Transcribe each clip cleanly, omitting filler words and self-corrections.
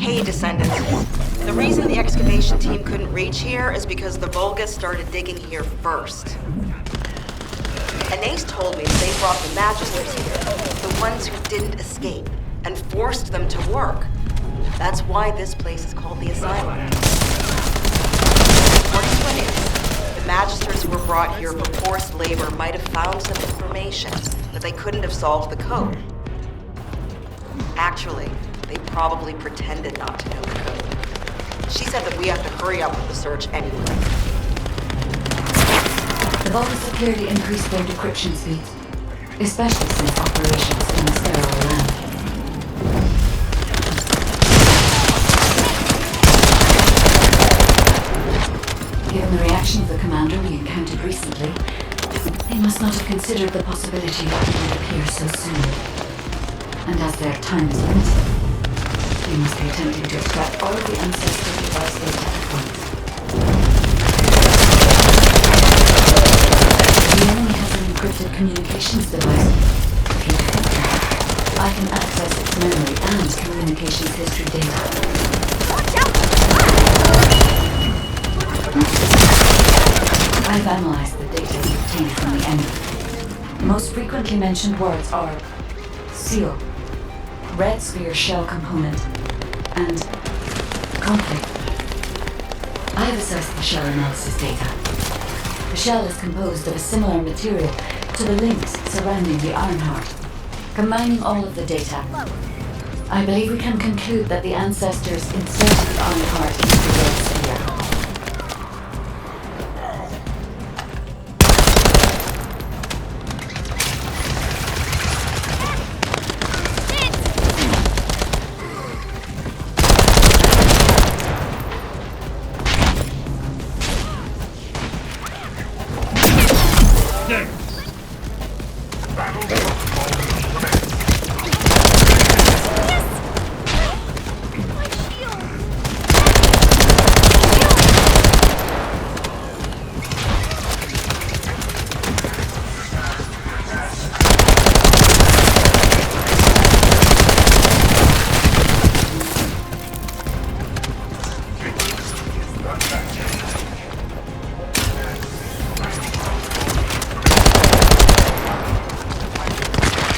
Hey, Descendant. The reason the excavation team couldn't reach here is because the Vulgus started digging here first. And Ace told me they brought the Magisters here, the ones who didn't escape, and forced them to work. That's why this place is called the Asylum. According to Ace, the Magisters who were brought here for forced labor might have found some information, but they couldn't have solved the code. Actually, they probably pretended not to know the code. She said that we have to hurry up with the search anyway. The Vulgus have clearly increased their decryption speeds, especially since operations in the sterile land. Given the reaction of the commander we encountered recently, they must not have considered the possibility that he would appear so soon. And as their time is limited, we must be attempting to extract all of the ancestral device data at once. The enemy has an encrypted communications device. If you detect that, I can access its memory and communications history data. Watch out! I've analyzed the data we obtained from the enemy. The most frequently mentioned words are seal, red sphere shell component, and conflict. I have assessed the shell analysis data. The shell is composed of a similar material to the links surrounding the Ironheart. Combining all of the data, I believe we can conclude that the ancestors inserted the Ironheart into the red sphere.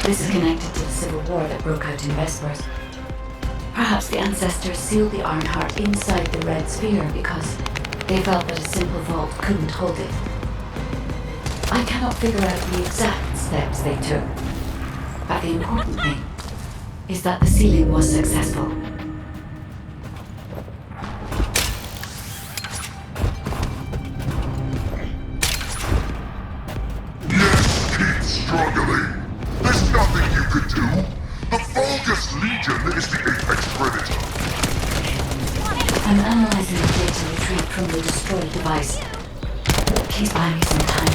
This is connected to the civil war that broke out in Vespers. Perhaps the ancestors sealed the Ironheart inside the red sphere because they felt that a simple vault couldn't hold it. I cannot figure out the exact steps they took, but the important thing is that the sealing was successful. Yes, keep struggling. There's nothing you can do. The Vulgus Legion is the apex predator. I'm analyzing the data retrieved from the destroyed device. Please buy me some time.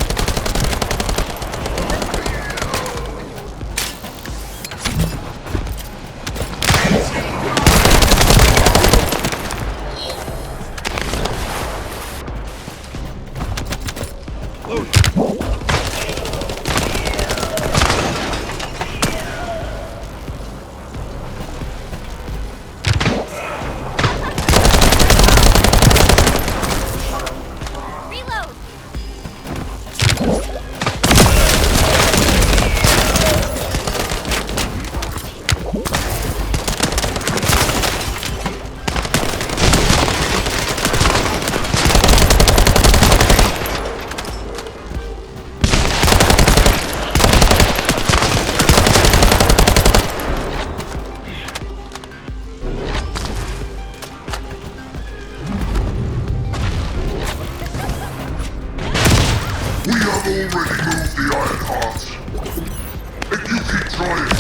We have already moved the Ironheart. If you keep trying,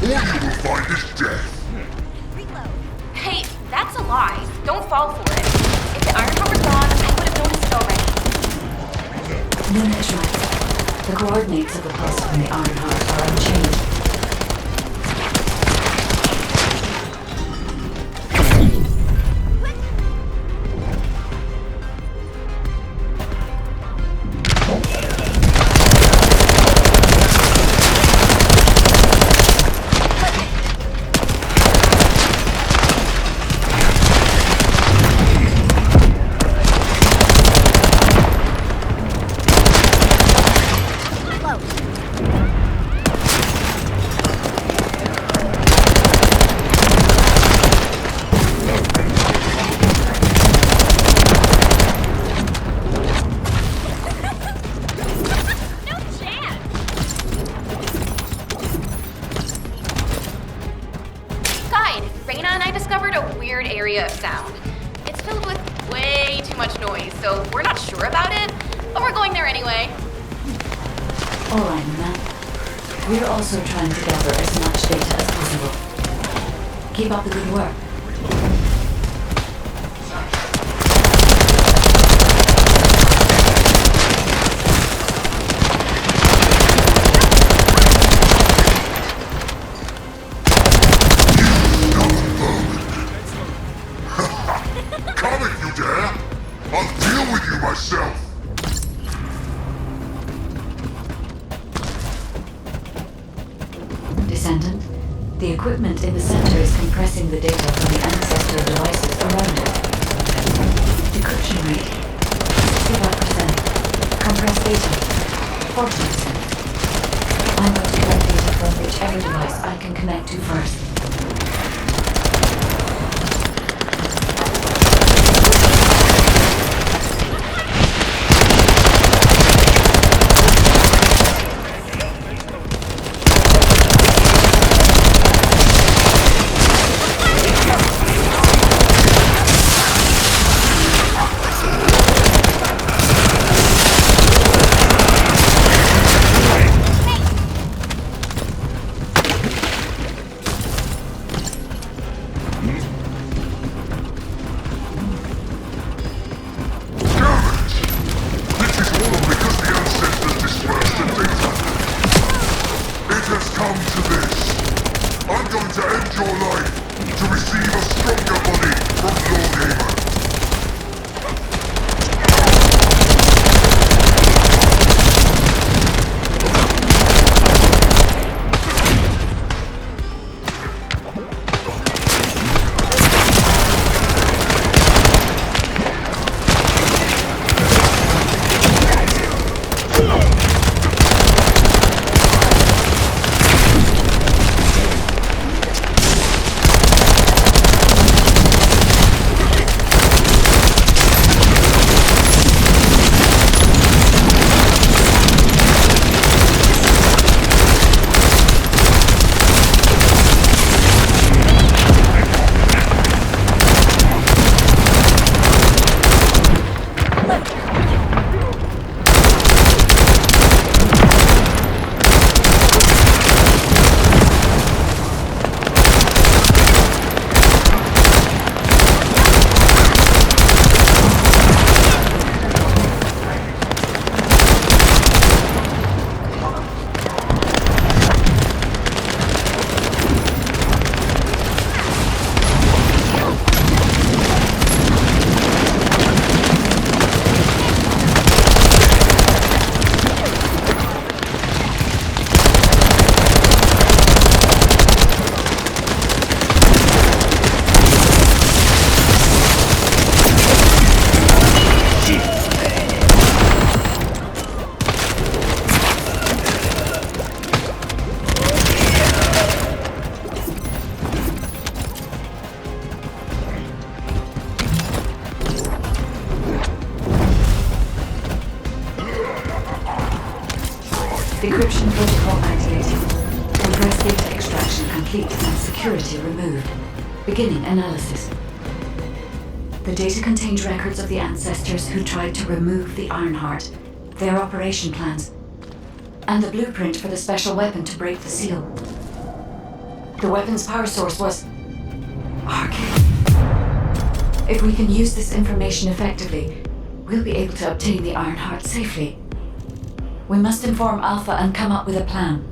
all you will find is death. Reload. Hey, that's a lie. Don't fall for it. If the Ironheart was gone, I would have noticed it already. Luna is right. The coordinates of the pulse from the Ironheart are unchanged. discovered a weird area of sound. It's filled with way too much noise, so we're not sure about it, but we're going there anyway. All right, man. We're also trying to gather as much data as possible. Keep up the good work. Come if you dare! I'll deal with you myself! Descendant, the equipment in the center is compressing the data from the ancestral devices around it. Decryption rate, 65%. Compressed data, 40%. I'm going to collect data from whichever device I can connect to first. Decryption protocol activated. Compressed data extraction complete and security removed. Beginning analysis. The data contained records of the ancestors who tried to remove the Ironheart, their operation plans, and the blueprint for the special weapon to break the seal. The weapon's power source was arcane. If we can use this information effectively, we'll be able to obtain the Ironheart safely. We must inform Alpha and come up with a plan.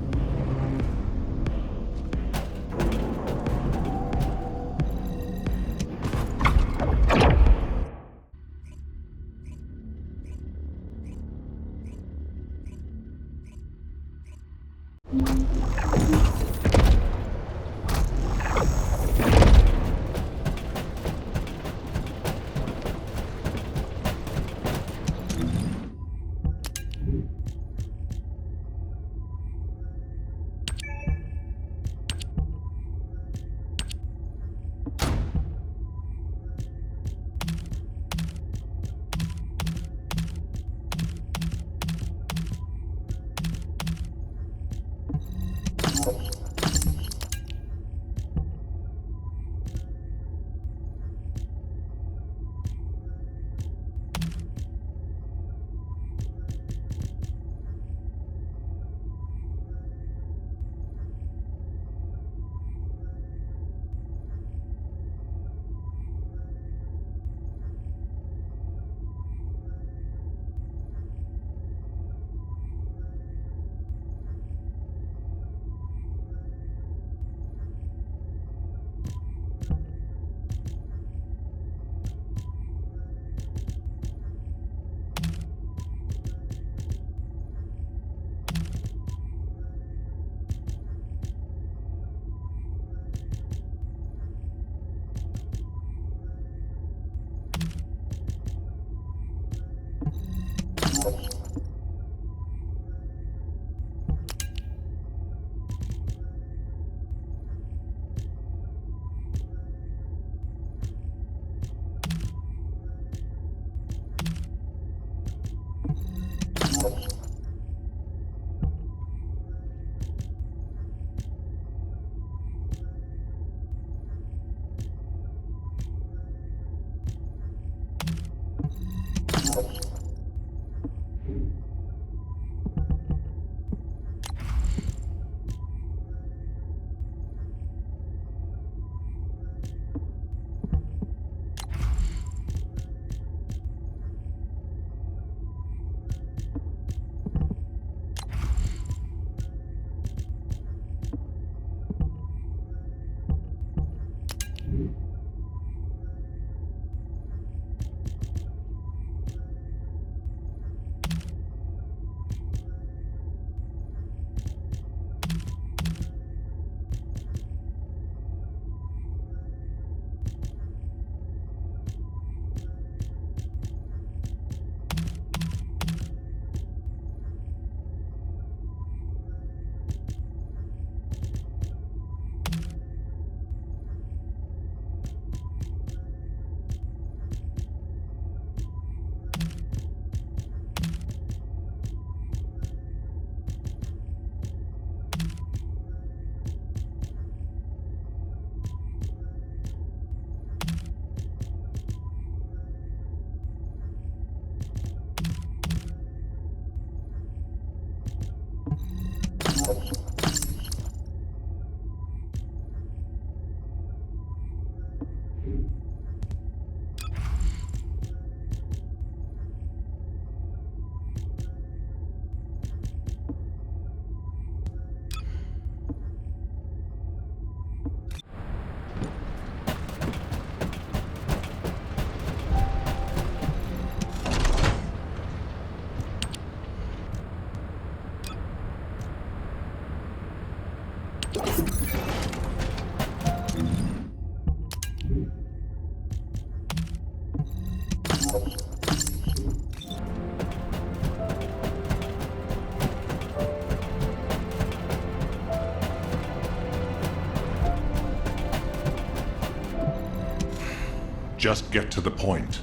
Just get to the point.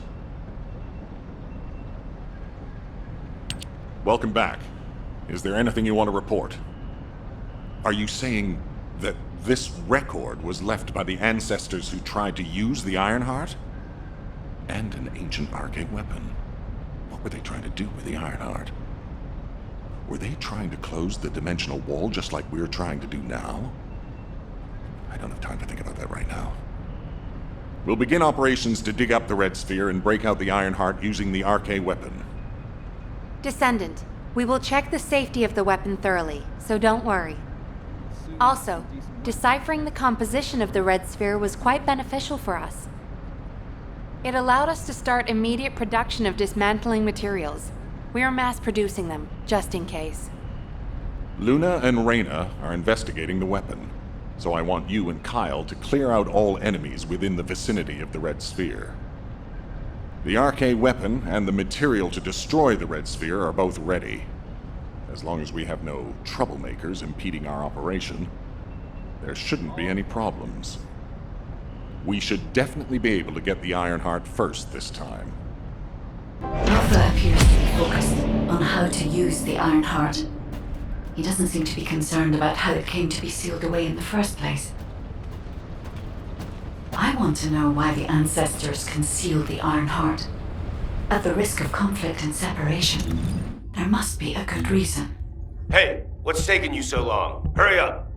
Welcome back. Is there anything you want to report? Are you saying that this record was left by the ancestors who tried to use the Ironheart? And an ancient arcane weapon. What were they trying to do with the Ironheart? Were they trying to close the dimensional wall just like we're trying to do now? I don't have time to think about that right now. We'll begin operations to dig up the Red Sphere and break out the Ironheart using the arcane weapon. Descendant, we will check the safety of the weapon thoroughly, so don't worry. Also, deciphering the composition of the Red Sphere was quite beneficial for us. It allowed us to start immediate production of dismantling materials. We are mass producing them, just in case. Luna and Reyna are investigating the weapon, so I want you and Kyle to clear out all enemies within the vicinity of the Red Sphere. The arcane weapon and the material to destroy the Red Sphere are both ready. As long as we have no troublemakers impeding our operation, there shouldn't be any problems. We should definitely be able to get the Ironheart first this time. Alpha appears to be focused on how to use the Ironheart. He doesn't seem to be concerned about how it came to be sealed away in the first place. I want to know why the ancestors concealed the Ironheart. At the risk of conflict and separation, there must be a good reason. Hey, what's taking you so long? Hurry up!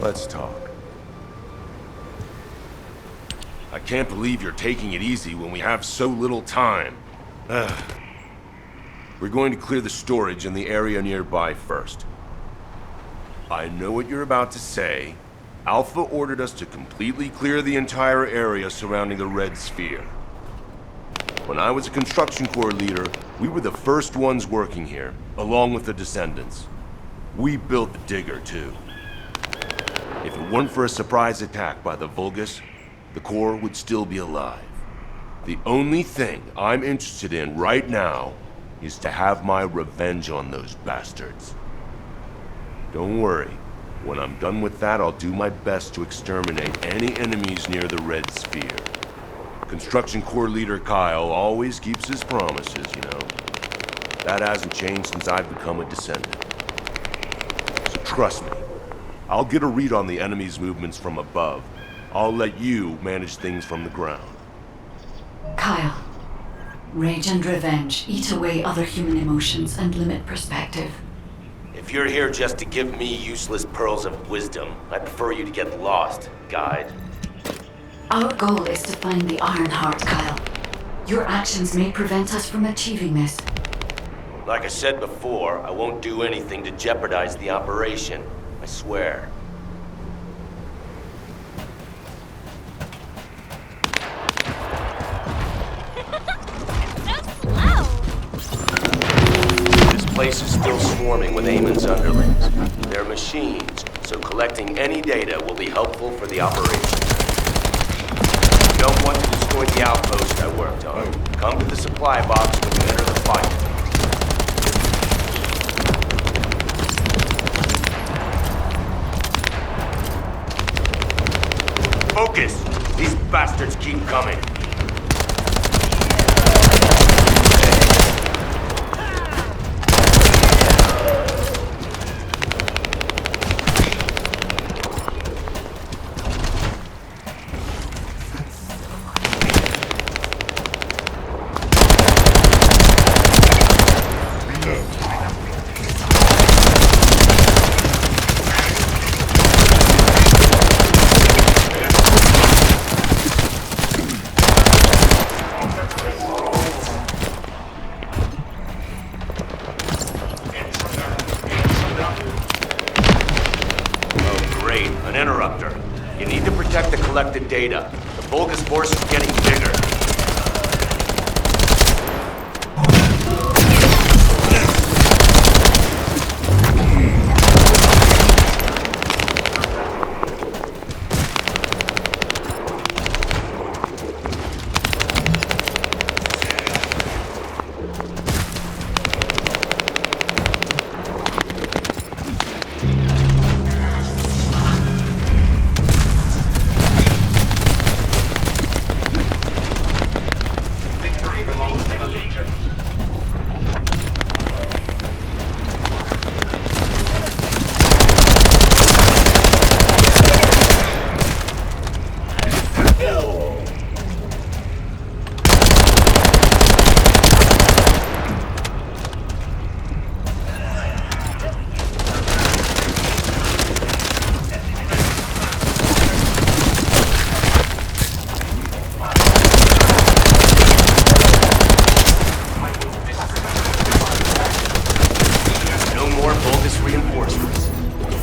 Let's talk. I can't believe you're taking it easy when we have so little time. We're going to clear the storage in the area nearby first. I know what you're about to say. Alpha ordered us to completely clear the entire area surrounding the Red Sphere. When I was a construction corps leader, we were the first ones working here, along with the Descendants. We built the digger, too. If it weren't for a surprise attack by the Vulgus, the Corps would still be alive. The only thing I'm interested in right now is to have my revenge on those bastards. Don't worry. When I'm done with that, I'll do my best to exterminate any enemies near the Red Sphere. Construction Corps leader Kyle always keeps his promises, you know. That hasn't changed since I've become a Descendant. So trust me. I'll get a read on the enemy's movements from above. I'll let you manage things from the ground. Kyle, rage and revenge eat away other human emotions and limit perspective. If you're here just to give me useless pearls of wisdom, I prefer you to get lost, guide. Our goal is to find the Ironheart, Kyle. Your actions may prevent us from achieving this. Like I said before, I won't do anything to jeopardize the operation. I swear. This place is still swarming with Eamon's underlings. They're machines, so collecting any data will be helpful for the operation. You don't want to destroy the outpost I worked on. Come to the supply box when you enter the fight. Focus! These bastards keep coming. An interrupter. You need to protect the collected data. The Vulgus force is getting bigger.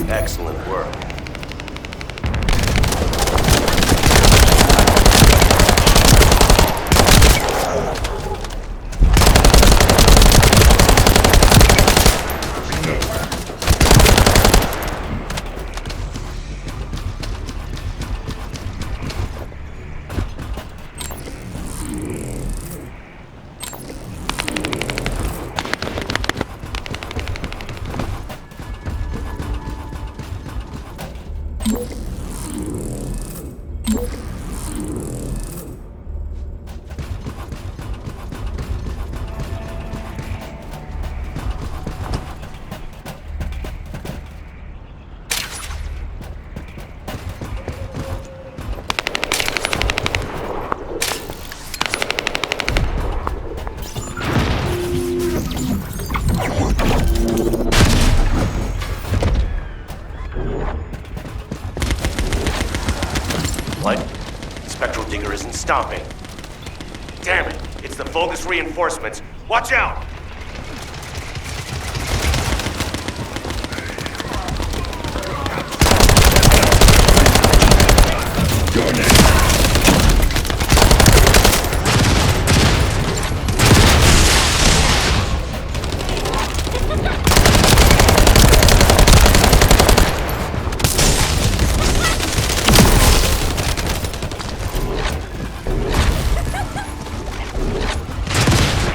Excellent work. What? The spectral digger isn't stopping. Damn it! It's the Vulgus reinforcements. Watch out!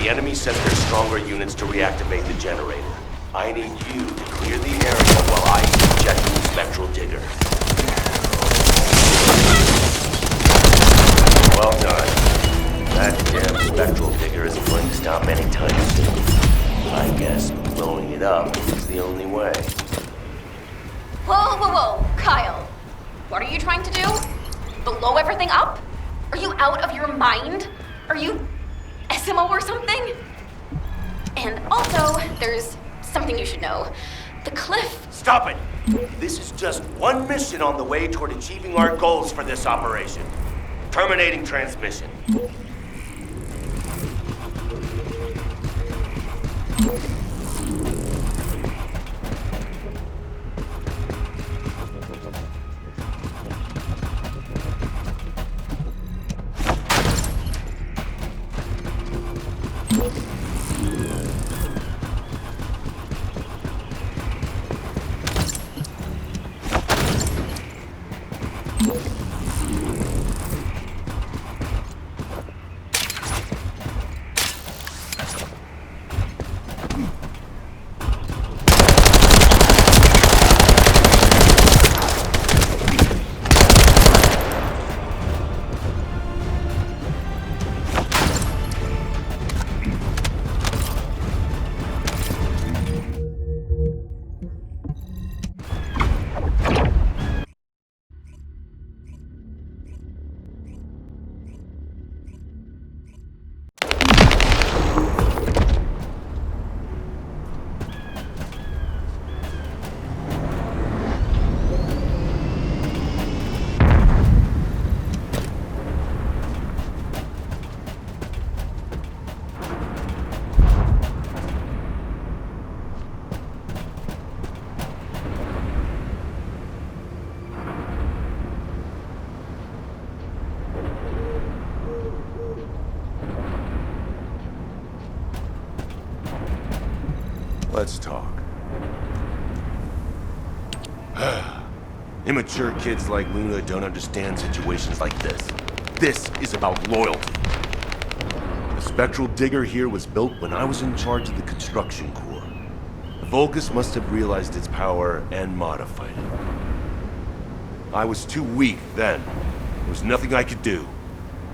The enemy sent their stronger units to reactivate the generator. I need you to clear the area while I eject the spectral digger. Well done. That damn spectral digger isn't going to stop anytime soon. I guess blowing it up is the only way. Whoa, whoa, whoa, Kyle. What are you trying to do? Blow everything up? Are you out of your mind? Are you SMO or something? And also, there's something you should know. The cliff... Stop it! This is just one mission on the way toward achieving our goals for this operation. Terminating transmission. let's talk. Immature kids like Luna don't understand situations like this. This is about loyalty. The spectral digger here was built when I was in charge of the construction corps. The Vulgus must have realized its power and modified it. I was too weak then. There was nothing I could do.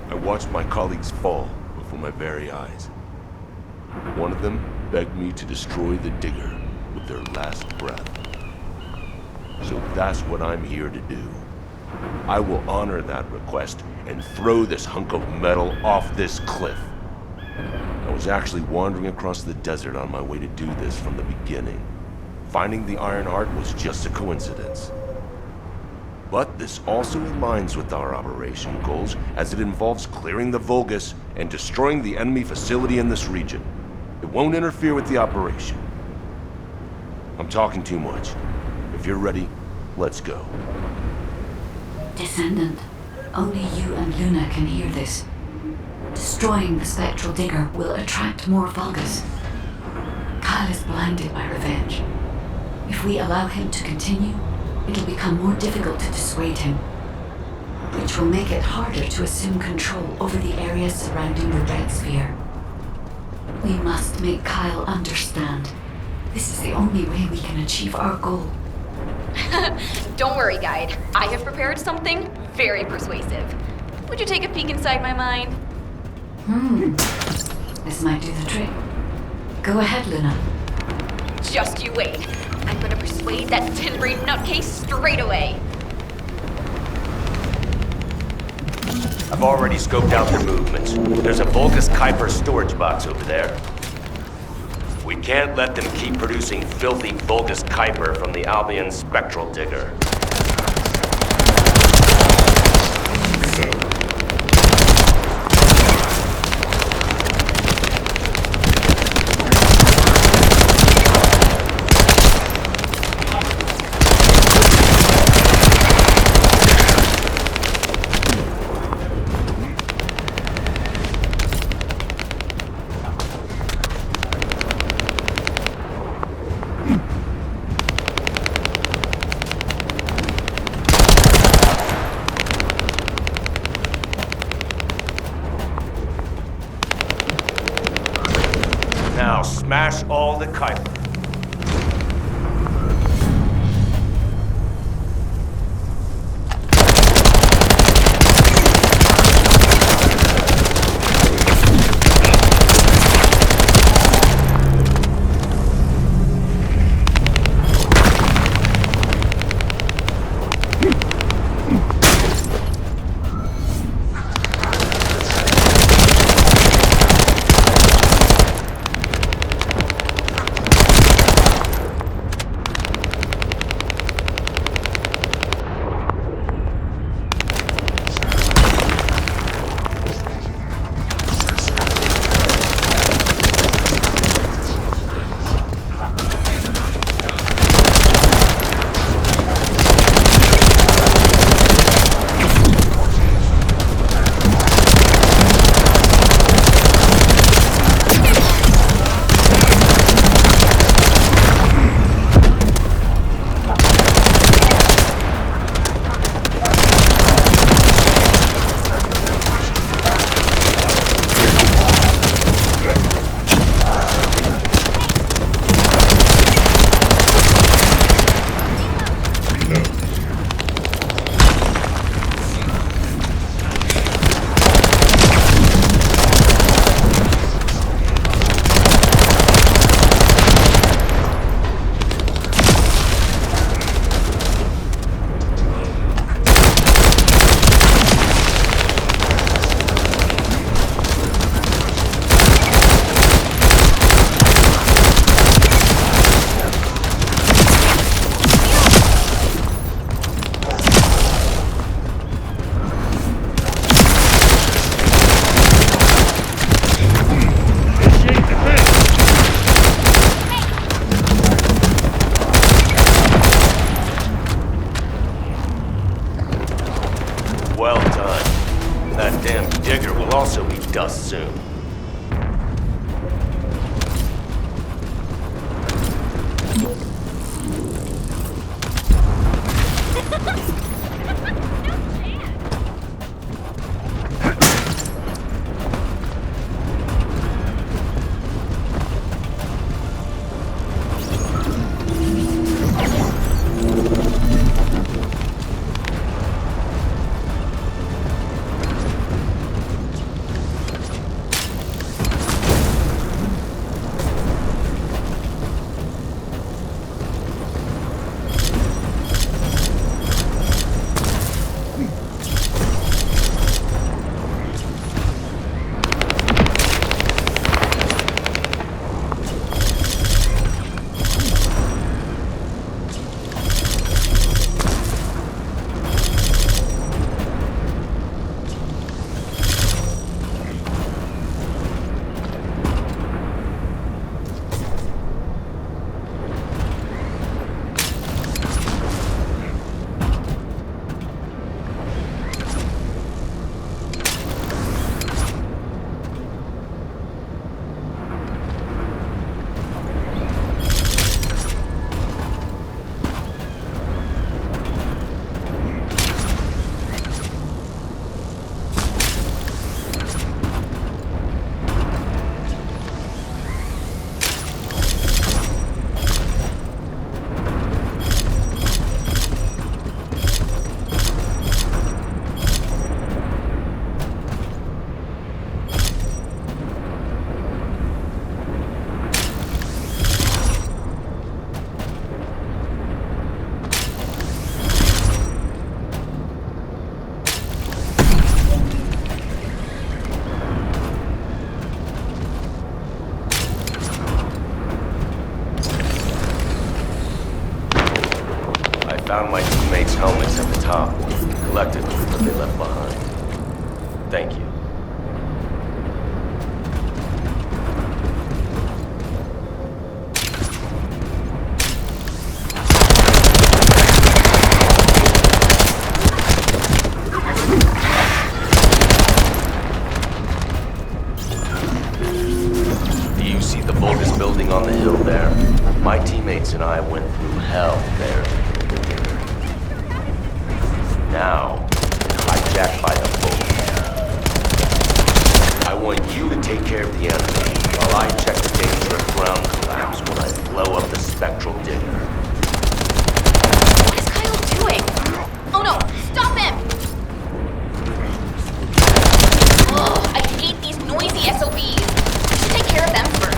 I watched my colleagues fall before my very eyes. One of them begged me to destroy the digger with their last breath. So that's what I'm here to do. I will honor that request and throw this hunk of metal off this cliff. I was actually wandering across the desert on my way to do this from the beginning. Finding the Iron Heart was just a coincidence. But this also aligns with our operation goals, as it involves clearing the Vulgus and destroying the enemy facility in this region. It won't interfere with the operation. I'm talking too much. If you're ready, let's go. Descendant, only you and Luna can hear this. Destroying the spectral digger will attract more Vulgus. Kyle is blinded by revenge. If we allow him to continue, it'll become more difficult to dissuade him, which will make it harder to assume control over the areas surrounding the Red Sphere. We must make Kyle understand. This is the only way we can achieve our goal. Don't worry, Guide. I have prepared something very persuasive. Would you take a peek inside my mind? This might do the trick. Go ahead, Luna. Just you wait. I'm gonna persuade that tin-brain nutcase straight away. I've already scoped out their movements. There's a Vulgus Kuiper storage box over there. We can't let them keep producing filthy Vulgus Kuiper from the Albion spectral digger. Now smash all the Kuiper. Well done. That damn digger will also be dust soon. Found my teammates' helmets at the top. Collected what they left behind. Thank you. Do you see the Vulgus building on the hill there? My teammates and I went through hell there. Now, hijacked by the Vulgus. I want you to take care of the enemy, while I check the dangerous ground collapse when I blow up the spectral digger. What is Kyle doing? Oh no, stop him! Ugh, I hate these noisy SOBs. We should take care of them first.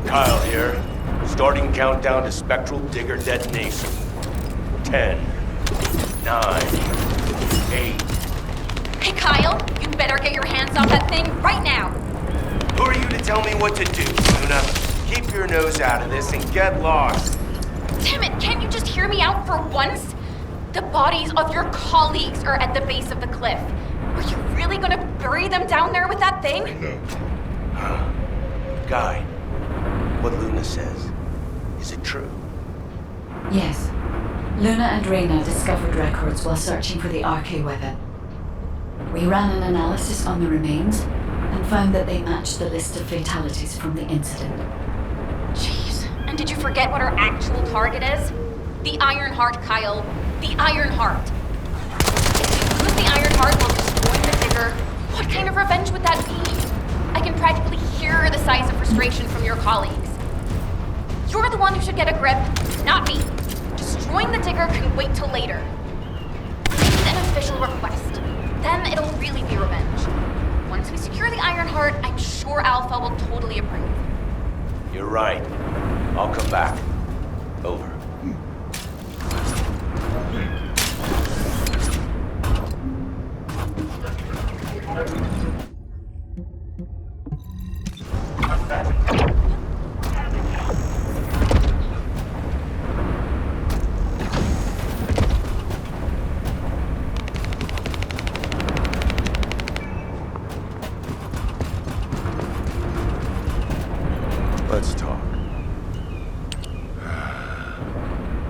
Kyle here. Starting countdown to spectral digger detonation. 10, 9, 8. Hey, Kyle, you better get your hands off that thing right now. Who are you to tell me what to do, Luna? Keep your nose out of this and get lost. Damn it, can't you just hear me out for once? The bodies of your colleagues are at the base of the cliff. Are you really gonna bury them down there with that thing? Guy, what Luna says, is it true? Yes. Luna and Reyna discovered records while searching for the RK weapon. We ran an analysis on the remains and found that they matched the list of fatalities from the incident. Jeez, and did you forget what our actual target is? The Iron Heart, Kyle. The Iron Heart. If we lose the Iron Heart while destroying the Digger, what kind of revenge would that be? I can practically hear the sighs of frustration from your colleagues. You're the one who should get a grip, not me. Destroying the Digger can wait till later. I need an official request. Then it'll really be revenge. Once we secure the Iron Heart, I'm sure Alpha will totally approve. You're right. I'll come back. Over. Let's talk.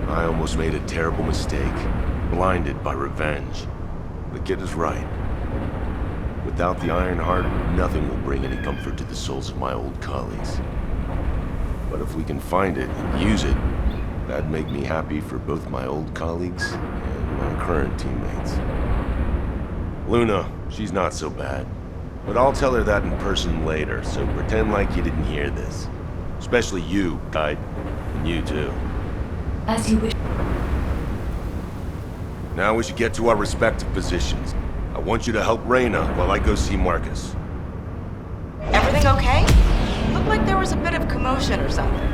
I almost made a terrible mistake, blinded by revenge. The kid is right. Without the Iron Heart, nothing will bring any comfort to the souls of my old colleagues. But if we can find it and use it, that'd make me happy for both my old colleagues and my current teammates. Luna, she's not so bad. But I'll tell her that in person later, so pretend like you didn't hear this. Especially you, Guide. And you too. As you wish. Now we should get to our respective positions. I want you to help Reyna while I go see Marcus. Everything okay? Looked like there was a bit of commotion or something.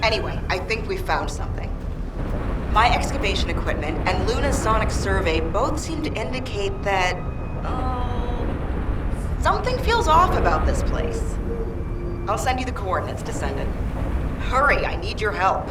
Anyway, I think we found something. My excavation equipment and Luna's sonic survey both seem to indicate that... something feels off about this place. I'll send you the coordinates, Descendant. Hurry, I need your help.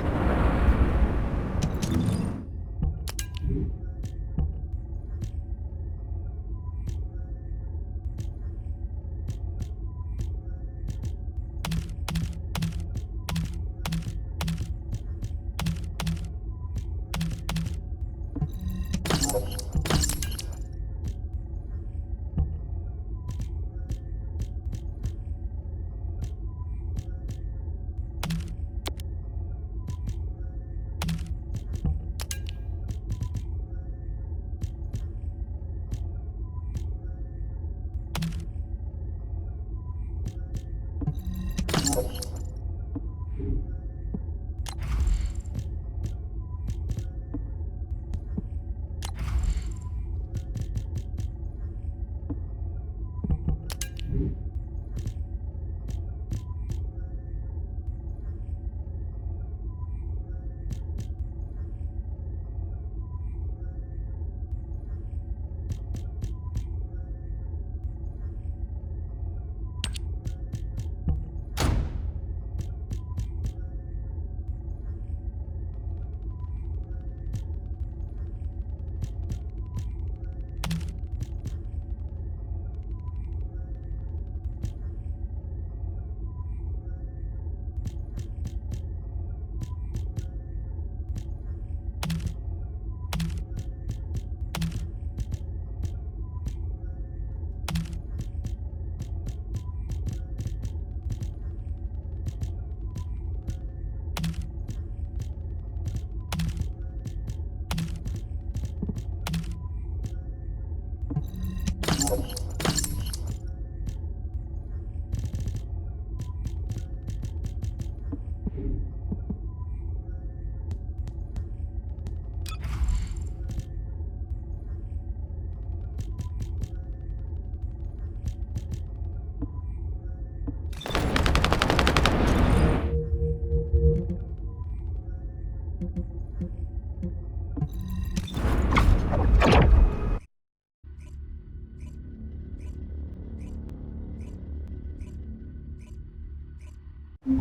Now,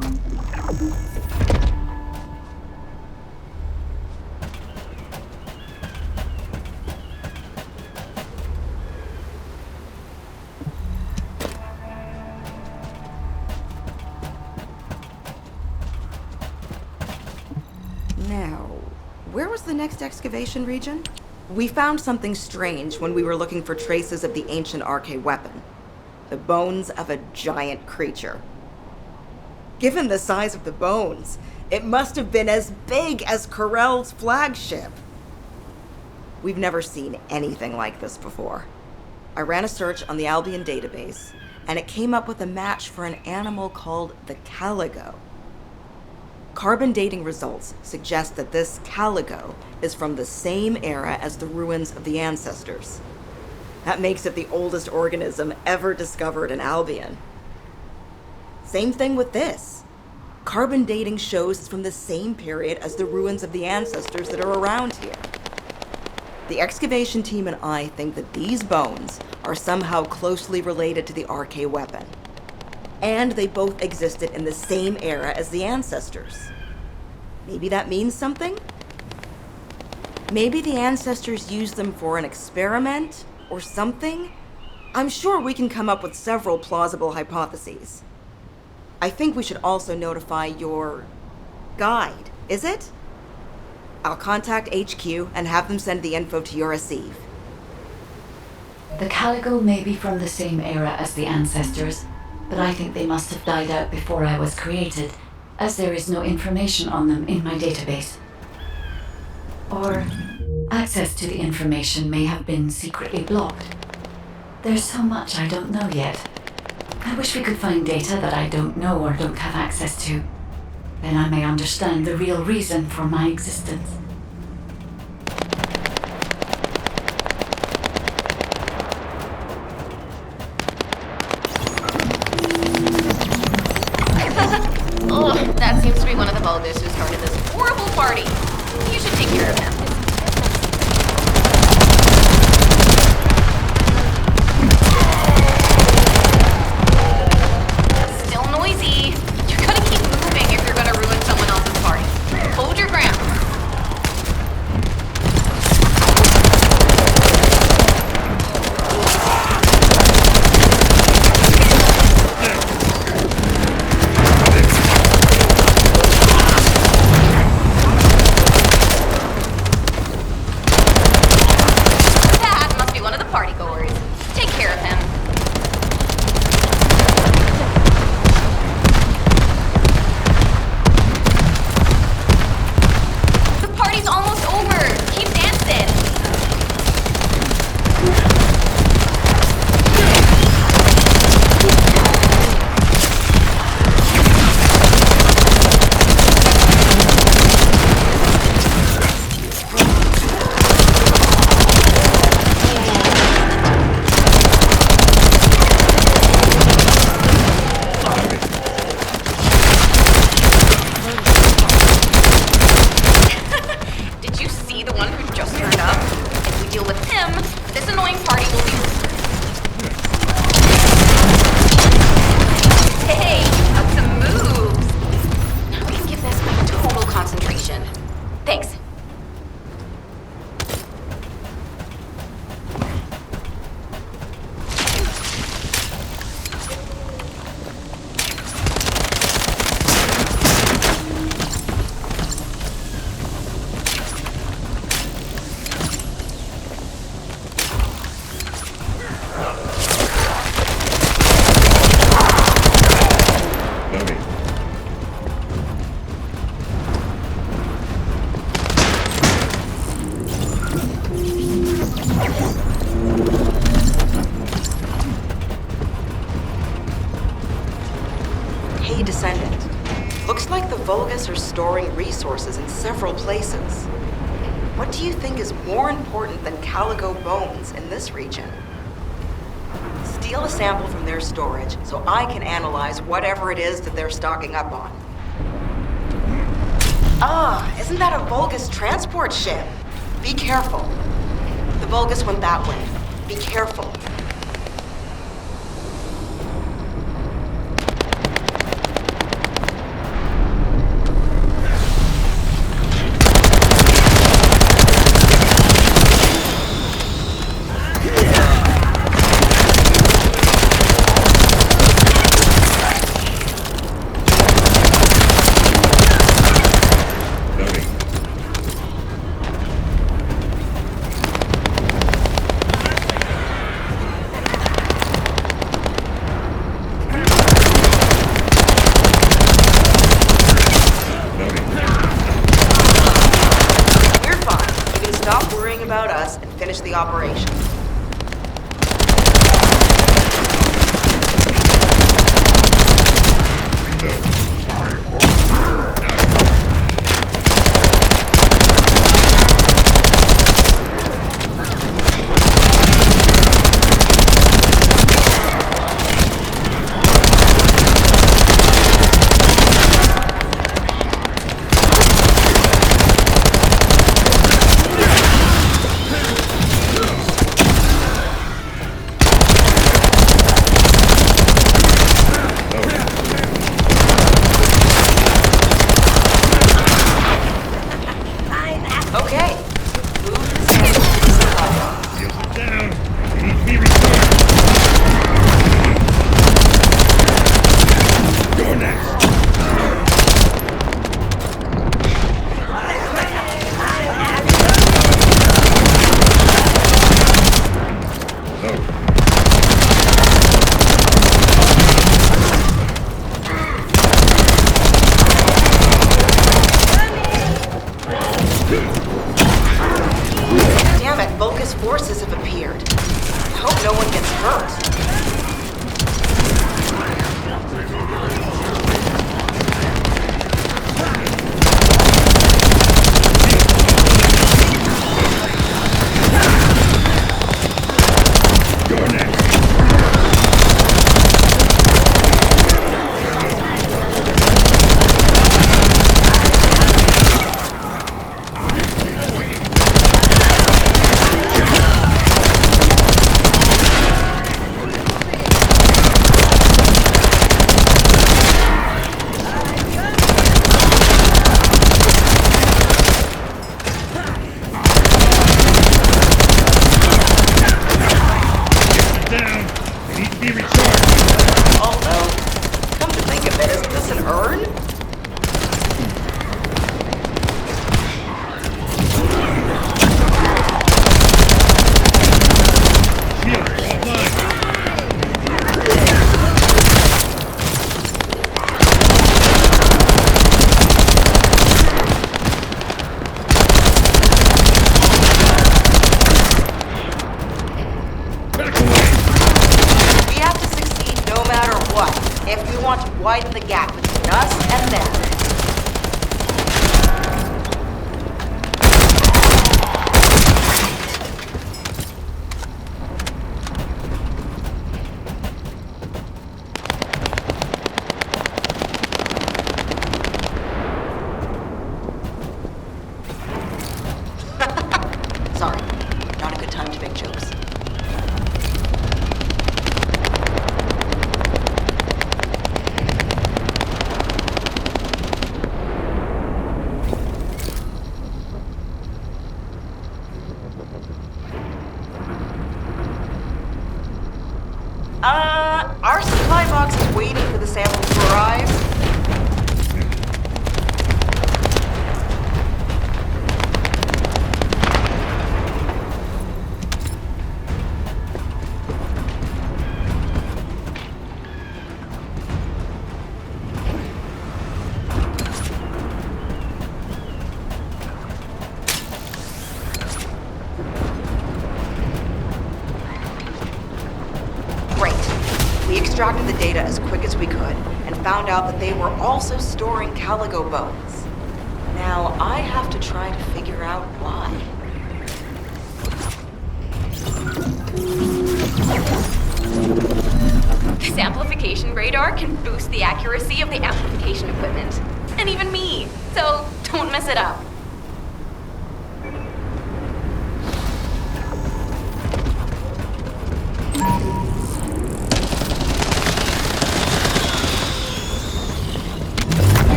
where was the next excavation region? We found something strange when we were looking for traces of the ancient RK weapon. The bones of a giant creature. Given the size of the bones, it must have been as big as Corell's flagship. We've never seen anything like this before. I ran a search on the Albion database, and it came up with a match for an animal called the caligo. Carbon dating results suggest that this caligo is from the same era as the ruins of the ancestors. That makes it the oldest organism ever discovered in Albion. Same thing with this. Carbon dating shows it's from the same period as the ruins of the ancestors that are around here. The excavation team and I think that these bones are somehow closely related to the RK weapon. And they both existed in the same era as the ancestors. Maybe that means something? Maybe the ancestors used them for an experiment or something? I'm sure we can come up with several plausible hypotheses. I think we should also notify your guide, is it? I'll contact HQ and have them send the info to your receive. The caligo may be from the same era as the ancestors, but I think they must have died out before I was created, as there is no information on them in my database. Or access to the information may have been secretly blocked. There's so much I don't know yet. I wish we could find data that I don't know or don't have access to. Then I may understand the real reason for my existence. Ugh, that seems to be one of the Vulgus who started this horrible party. You should take care of him. Still noisy. You gotta keep moving if you're gonna ruin someone else's party. Hold your ground. That must be one of the partygoers. Take care of him. The party's almost over. Keep dancing. Did you see the one who just turned up? If we deal with him, this annoying party will be... Hey, got some moves. Now we can give this guy total concentration. Thanks. Hey, Descendant. Looks like the Vulgus are storing resources in several places. What do you think is more important than caligo bones in this region? Steal a sample from their storage so I can analyze whatever it is that they're stocking up on. Ah, isn't that a Vulgus transport ship? Be careful. The Vulgus went that way. Be careful. finish the operation. Okay. Move the sample to the supply box. Get down. They need to be restored. You're next. Damn it, Vulca's forces have appeared. I hope no one gets hurt. You're next. Down. They need to be recharged. Although, come to think of it, isn't this an urn? Shield offline. Back away. We have to succeed no matter what, if we want to widen the gap between us and them. Sorry, not a good time to make jokes. Our supply box is waiting for the samples to arrive. Great. We extracted the data as quick as we could and found out that they were also storing Caligo bones. Now, I have to try to figure out why. This amplification radar can boost the accuracy of the amplification equipment. And even me. So don't mess it up.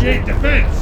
Initiate defense.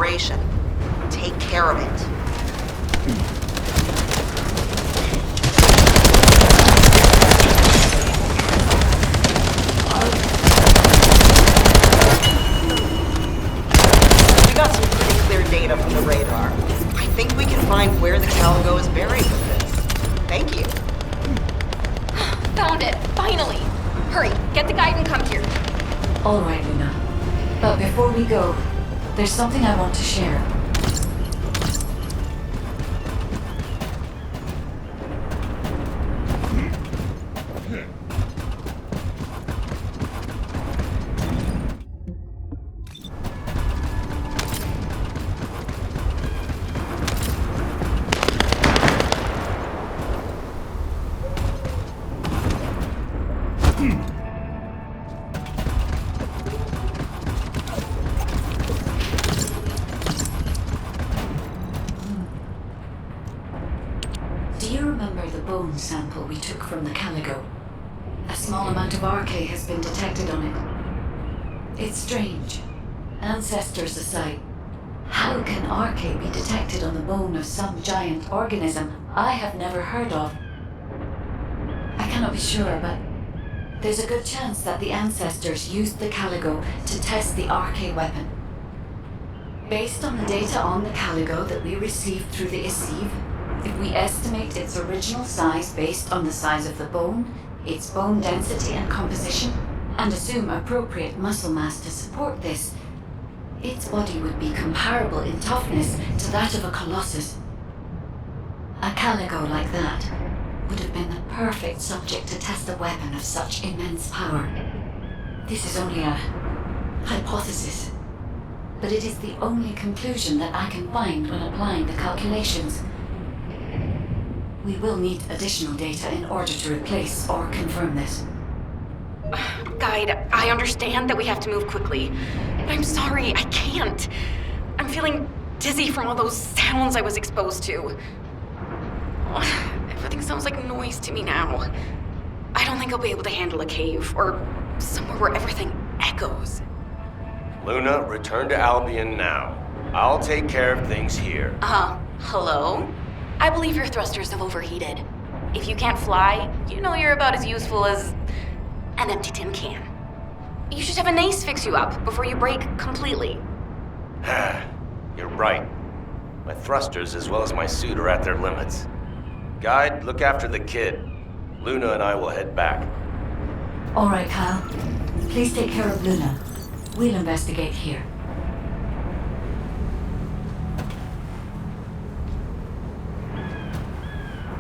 operation. Take care of it. We got some pretty clear data from the radar. I think we can find where the Caligo is buried with this. Thank you. Found it, finally. Hurry, get the guide and come here. All right, Luna. But before we go, there's something I want to share. Do you remember the bone sample we took from the Caligo? A small amount of RK has been detected on it. It's strange. Ancestors aside, how can RK be detected on the bone of some giant organism I have never heard of? I cannot be sure, but there's a good chance that the ancestors used the Caligo to test the RK weapon. Based on the data on the Caligo that we received through the Isiv, if we estimate its original size based on the size of the bone, its bone density and composition, and assume appropriate muscle mass to support this, its body would be comparable in toughness to that of a colossus. A Caligo like that would have been the perfect subject to test a weapon of such immense power. This is only a hypothesis, but it is the only conclusion that I can find when applying the calculations. We will need additional data in order to replace or confirm this. Guide, I understand that we have to move quickly, but I'm sorry, I can't. I'm feeling dizzy from all those sounds I was exposed to. Everything sounds like noise to me now. I don't think I'll be able to handle a cave, or somewhere where everything echoes. Luna, return to Albion now. I'll take care of things here. Hello? I believe your thrusters have overheated. If you can't fly, you know you're about as useful as an empty tin can. You should have an ace fix you up before you break completely. You're right. My thrusters as well as my suit are at their limits. Guide, look after the kid. Luna and I will head back. All right, Kyle. Please take care of Luna. We'll investigate here.